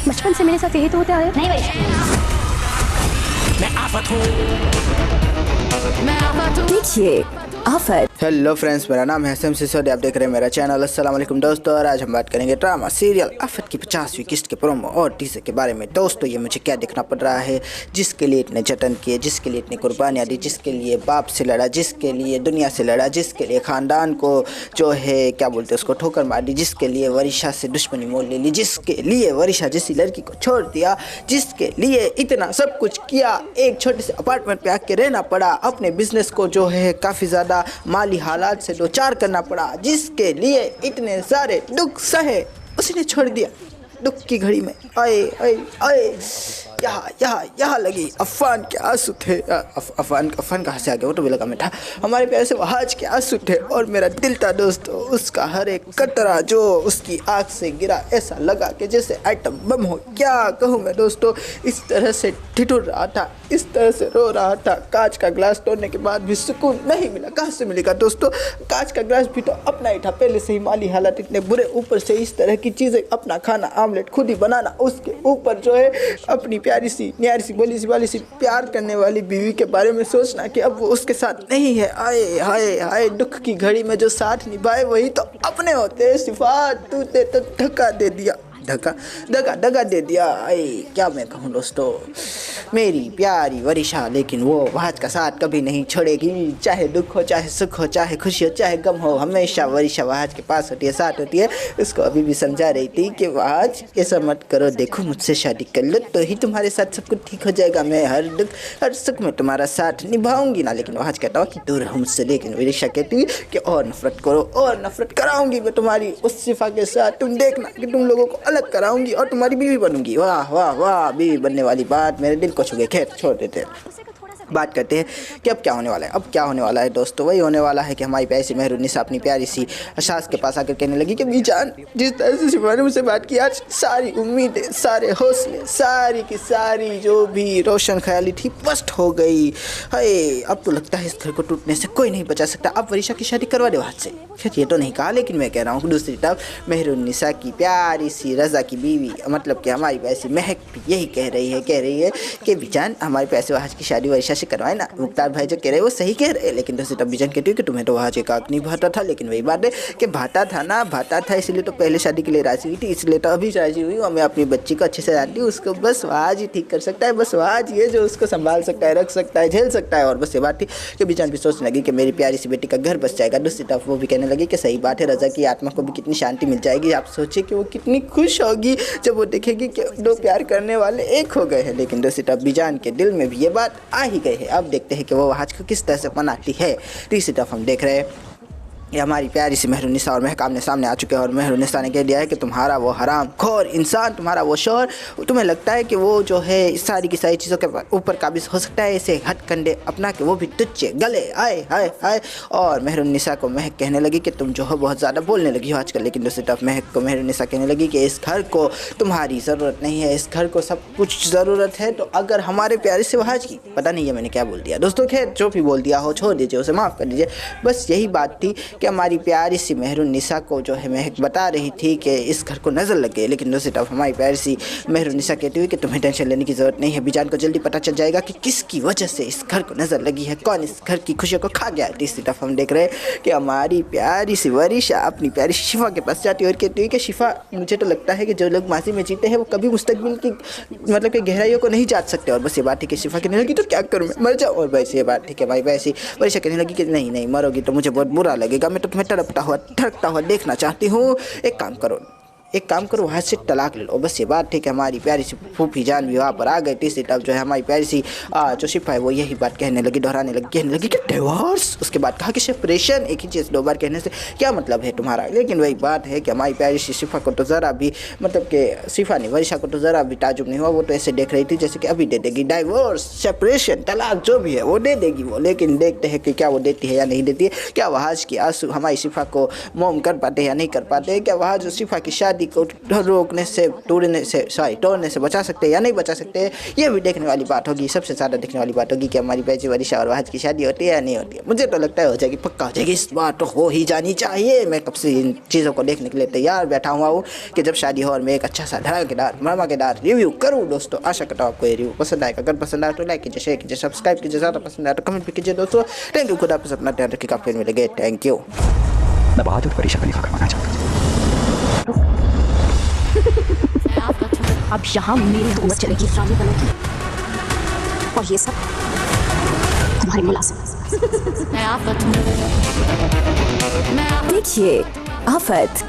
बचपन से मेरे साथ यही तो होता है। नहीं भाई, मैं आफत हूँ। देखिए आफत। हेलो फ्रेंड्स, मेरा नाम है हसन सिसोदिया, आप देख रहे हैं मेरा चैनल। अस्सलाम वालेकुम दोस्तों, और आज हम बात करेंगे ड्रामा सीरियल आफत की 50वीं किस्त के प्रोमो और टीजर के बारे में। दोस्तों, ये मुझे क्या देखना पड़ रहा है, जिसके लिए इतने जतन किए, जिसके लिए इतनी कुर्बानियाँ दी, जिसके लिए बाप से लड़ा, जिसके लिए दुनिया से लड़ा, जिसके लिए ख़ानदान को जो है क्या बोलते हैं उसको ठोकर मार दी, जिसके लिए वरिशा से दुश्मनी मोल ले ली, जिसके लिए वरिशा जैसी लड़की को छोड़ दिया, जिसके लिए इतना सब कुछ किया, एक छोटे से अपार्टमेंट पे आके रहना पड़ा, अपने बिजनेस को जो है काफ़ी ज़्यादा माली हालात से दो चार करना पड़ा, जिसके लिए इतने सारे दुख सहे, उसने छोड़ दिया दुख की घड़ी में। आए आए आए, यहाँ लगी अफान के आंसू थे। अफान कहाँ से आ गया, वो तो भी लगा मिठा। हमारे प्यारे से वहाज के आंसू थे और मेरा दिल था दोस्तों, उसका हर एक कतरा जो उसकी आँख से गिरा ऐसा लगा कि जैसे आइटम बम हो। क्या कहूँ मैं दोस्तों, इस तरह से ठिठुर रहा था, इस तरह से रो रहा था। कांच का ग्लास तोड़ने के बाद भी सुकून नहीं मिला। कहाँ से मिलेगा दोस्तों, कांच का ग्लास भी तो अपना ही था, पहले से ही माली हालात इतने बुरे, ऊपर से इस तरह की चीज़ें, अपना खाना आमलेट खुद ही बनाना, उसके ऊपर जो है अपनी प्यारी सी न्यारी सी बोली सी वाली सी प्यार करने वाली बीवी के बारे में सोचना कि अब वो उसके साथ नहीं है। आए हाय हाय, दुख की घड़ी में जो साथ निभाए वही तो अपने होते हैं। सिफात तूने तो धक्का दे दिया, धक्का दे दिया। आए क्या मैं कहूँ दोस्तों, मेरी प्यारी वरिशा, लेकिन वो वहाज का साथ कभी नहीं छोड़ेगी। चाहे दुख हो, चाहे सुख हो, चाहे खुशी हो, चाहे गम हो, हमेशा वरिशा वहाज के पास होती है, साथ होती है। उसको अभी भी समझा रही थी कि वहाज ऐसा मत करो, देखो मुझसे शादी कर लो तो ही तुम्हारे साथ सब कुछ ठीक हो जाएगा। मैं हर दुख हर सुख में तुम्हारा साथ निभाऊंगी ना। लेकिन वहाज कहता हो कि दूर रहो मुझसे, लेकिन वरिशा कहती है कि और नफरत करो, और नफरत कराऊंगी मैं तुम्हारी उस सिफा के साथ। तुम देखना कि तुम लोगों को अलग कराऊंगी और तुम्हारी बीवी बनूंगी। वाह वाह वाह, बीवी बनने वाली बात मेरे दिल को छू गई। खैर छोड़ देते हैं, बात करते हैं कि अब क्या होने वाला है। अब क्या होने वाला है दोस्तों, वही होने वाला है कि हमारी प्यारी सी मेहरुन्निसा अपनी प्यारी सी सास के पास आकर कहने लगी कि बीजान, जिस तरह से शिफा ने मुझसे बात की, आज सारी उम्मीदें, सारे हौसले, सारी की सारी जो भी रोशन ख्याली थी बस्ट हो गई। हाय, अब तो लगता है इस घर को टूटने से कोई नहीं बचा सकता। अब वरिशा की शादी करवा दो हाथ से। खैर ये तो नहीं कहा, लेकिन मैं कह रहा हूँ दूसरी तरफ मेहरुन्निसा की प्यारी सी रज़ा की बीवी, मतलब कि हमारी प्यारी सी महक भी यही कह रही है कि बीजान, हमारे पैसे वहाज की शादी वरिशा से करवाए ना। मुख्तार भाई जो कह रहे हैं वो सही कह रहे हैं, लेकिन दूसरी तरफ बीजान कहती है कि तुम्हें तो वहाज एक आँख नहीं भाता था। लेकिन वही बात है कि भाता था ना, भाता था इसलिए तो पहले शादी के लिए राजी हुई थी, इसलिए तो अभी राजी हुई हूँ। मैं अपनी बच्ची को अच्छे से जानती हूँ, उसको बस वहाज ही ठीक कर सकता है, बस वहाज ये जो उसको संभाल सकता है, रख सकता है, झेल सकता है। और बस ये बात थी कि बीजान भी सोचने लगी कि मेरी प्यारी सी बेटी का घर बस जाएगा। दूसरी तरफ वो भी कहने लगी कि सही बात है, रज़ा की आत्मा को भी कितनी शांति मिल जाएगी। आप सोचिए कि वो कितनी खुश होगी जब वो देखेगी कि दो प्यार करने वाले एक हो गए हैं। लेकिन दूसरी तरफ बीजान के दिल में भी ये बात आ ही गई है। अब देखते हैं कि वो वहाज को किस तरह से मनाती है। तीसरी तरफ हम देख रहे हैं ये हमारी प्यारी सी मेहरुन्निसा और महक आमने सामने आ चुके हैं, और मेहरुन्निसा ने कह दिया है कि तुम्हारा वो हराम खोर इंसान, तुम्हारा वो शौहर, तुम्हें लगता है कि वो जो है इस सारी की सारी चीज़ों के ऊपर काबिज हो सकता है, ऐसे हथकंडे अपना के वो भी तुच्चे गले। आए हाय हाय। और मेहरुन्निसा को महक कहने लगी कि तुम जो हो बहुत ज़्यादा बोलने लगी हो आजकल। लेकिन दूसरी तरफ महक को मेहरुन्निसा कहने लगी कि इस घर को तुम्हारी ज़रूरत नहीं है, इस घर को सब कुछ ज़रूरत है तो अगर हमारे प्यारे से वहाज की, पता नहीं है मैंने क्या बोल दिया दोस्तों, खैर जो भी बोल दिया हो छोड़ दीजिए, उसे माफ़ कर दीजिए। बस यही बात थी कि हमारी प्यारी सी मेहरुन्निसा को जो है महक बता रही थी कि इस घर को नज़र लग गई। लेकिन दूसरी तरफ हमारी प्यारी सी मेहरुन्निसा कहती हुई कि तुम्हें टेंशन लेने की ज़रूरत नहीं है, बीजान को जल्दी पता चल जाएगा कि किसकी वजह से इस घर को नज़र लगी है, कौन इस घर की खुशियों को खा गया है। तीसरी तरफ हम देख रहे हैं कि हमारी प्यारी सी वरिशा अपनी प्यारी शिफा के पास जाती है और कहती है कि शिफा, मुझे तो लगता है कि जो लोग माजी में जीते हैं वो कभी मुस्तकबिल की मतलब कि गहराइयों को नहीं जान सकते। और बस ये बात थी कि शिफा कहने लगी तो क्या करूँ मैं, मर जाऊँ। और वैसे ये बात थी कि भाई वैसी वरिशा कहने लगी कि नहीं नहीं, मरोगी तो मुझे बहुत बुरा लगेगा, मैं तो तुम्हें ठरकता हुआ देखना चाहती हूँ। एक काम करो वहाँ से तलाक ले लो। बस ये बात थी कि हमारी प्यारी सी फूफी जान भी वहाँ पर आ गई। तीसरी तरफ जो है हमारी प्यारी सी जो शिफा है वो यही बात कहने लगी, दोहराने लगी, कहने लगी कि डिवोर्स। उसके बाद कहा कि सेपरेशन। एक ही चीज़ दो बार कहने से क्या मतलब है तुम्हारा। लेकिन वही बात है कि हमारी प्यारी सी शिफा को तो ज़रा भी मतलब कि शिफा ने वरिशा को तो ज़रा भी ताजुब नहीं हुआ। वो तो ऐसे देख रही थी जैसे कि अभी दे देगी डाइवोर्स, सेपरेशन, तलाक जो भी है वो दे देगी वो। लेकिन देखते हैं कि क्या वो देती है या नहीं देती है। क्या वहाज की आंसू हमारी शिफा को मोम कर पाते हैं या नहीं कर पाते हैं। क्या वहाज शिफा की शादी शादी को रोकने से तोड़ने से बचा सकते हैं या नहीं बचा सकते, ये भी देखने वाली बात होगी। सबसे ज़्यादा देखने वाली बात होगी कि हमारी बेची वरीशा और वहाज की शादी होती है या नहीं होती है। मुझे तो लगता है हो जाएगी, पक्का हो जाएगी। इस बार तो हो ही जानी चाहिए। मैं कब से इन चीज़ों को देखने के लिए तैयार बैठा हुआ हूँ कि जब शादी हो और मैं एक अच्छा सा धमाकेदार रिव्यू करूँ। दोस्तों आशा करता हूँ आपको ये रिव्यू पसंद आएगा। अगर पसंद आए तो लाइक कीजिए, शेयर कीजिए, सब्सक्राइब कीजिए। ज़्यादा पसंद आए तो कमेंट भी कीजिए दोस्तों। Thank you. खुदा अपना ध्यान रखिएगा। फिर मिलेंगे। Thank you. मैं बहादुर वरीशा खलीफा करवाना चाहता हूँ। अब यहाँ मेरी हुकूमत चलेगी, रानी बनेगी और ये सब तुम्हारे मुलाजिम। देखिए आफत।